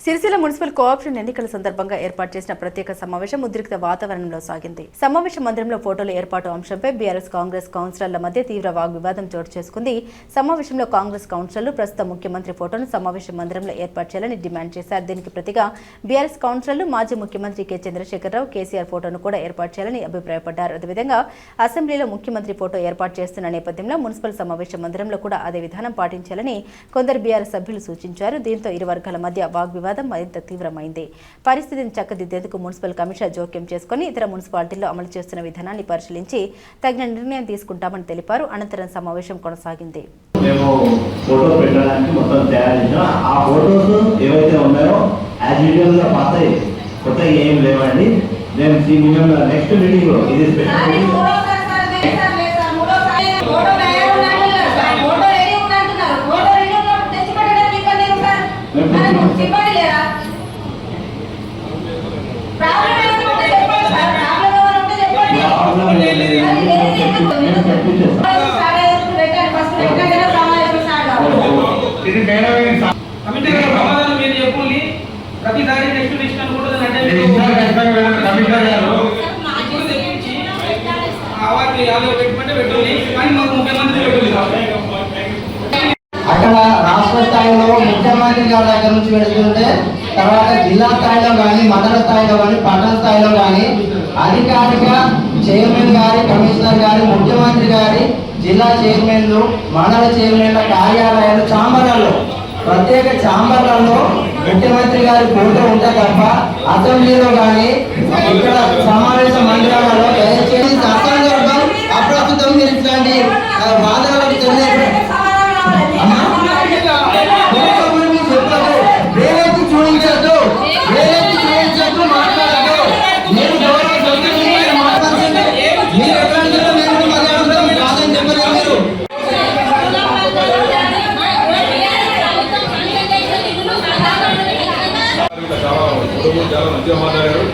Sircilla municipal cooption ఎన్నికల సందర్భంగా ఏర్పాటు చేసిన ప్రత్యేక సమావేశం ఉద్రిక్త వాతావరణంలో సాగింది. సమావేశ మందిరంలో ఫోటోల ఏర్పాటు అంశంపై బీఆర్ఎస్ కాంగ్రెస్ కౌన్సిలర్ల మధ్య తీవ్ర వాగ్వివాదం చోటు చేసుకుంది. సమావేశంలో కాంగ్రెస్ కౌన్సిలర్లు ప్రస్తుత ముఖ్యమంత్రి ఫోటోను సమావేశ మందిరంలో ఏర్పాటు చేయాలని డిమాండ్ చేశారు. దీనికి ప్రతిగా బీఆర్ఎస్ కౌన్సిలర్లు మాజీ ముఖ్యమంత్రి కె చంద్రశేఖరరావు కేసీఆర్ ఫోటోను కూడా ఏర్పాటు చేయాలని అభిప్రాయపడ్డారు. అదేవిధంగా అసెంబ్లీలో ముఖ్యమంత్రి ఫోటో ఏర్పాటు చేస్తున్న నేపథ్యంలో మున్సిపల్ సమావేశ మందిరంలో కూడా అదే విధానం పాటించాలని కొందరు బీఆర్ఎస్ సభ్యులు సూచించారు. దీంతో ఇరు వర్గాల మధ్య వాగ్వివాదం మరింత తీవ్రమైంది. పరిస్థితిని చక్కదిద్దేందుకు మున్సిపల్ కమిషనర్ జోక్యం చేసుకుని ఇతర మున్సిపాలిటీల్లో అమలు చేస్తున్న విధానాన్ని పరిశీలించి తగిన నిర్ణయం తీసుకుంటామని తెలిపారు. అనంతరం సమావేశం కొనసాగింది. ప్రతిసారి నెక్స్ట్ అనుకుంటుంది అక్కడ రాష్ట్ర స్థాయిలో ముఖ్యమంత్రి గారి దగ్గర నుంచి పెడుతుంటే తర్వాత జిల్లా స్థాయిలో కానీ మండల స్థాయిలో కానీ పట్టణ స్థాయిలో కానీ అధికారిక చైర్మన్ గారి కమిషనర్ గారి ముఖ్యమంత్రి గారి జిల్లా చైర్మన్లు మండల చైర్మన్ల కార్యాలయాలు ఛాంబర్లలో ప్రత్యేక ఛాంబర్లలో ముఖ్యమంత్రి గారి ఫోటో ఉంటే తప్ప అసెంబ్లీలో కానీ ఇక్కడ సమావేశ మందిరాలలో దయచేసి అసందర్భం అప్రస్తుతం మీరు ఇట్లాంటి వాదనలకు చూపించద్దు మాట్లాడద్దు. నేను మీరు ఎక్కడ కాదని చెప్పలేదు. మీరు చాలా మంచిగా మాట్లాడారు.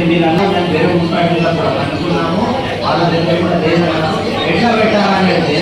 మీరు అన్న వేరే మున్సిపాలిటీలో అనుకున్నాము వాళ్ళ దగ్గర కూడా ఎట్లా పెట్టాలనేది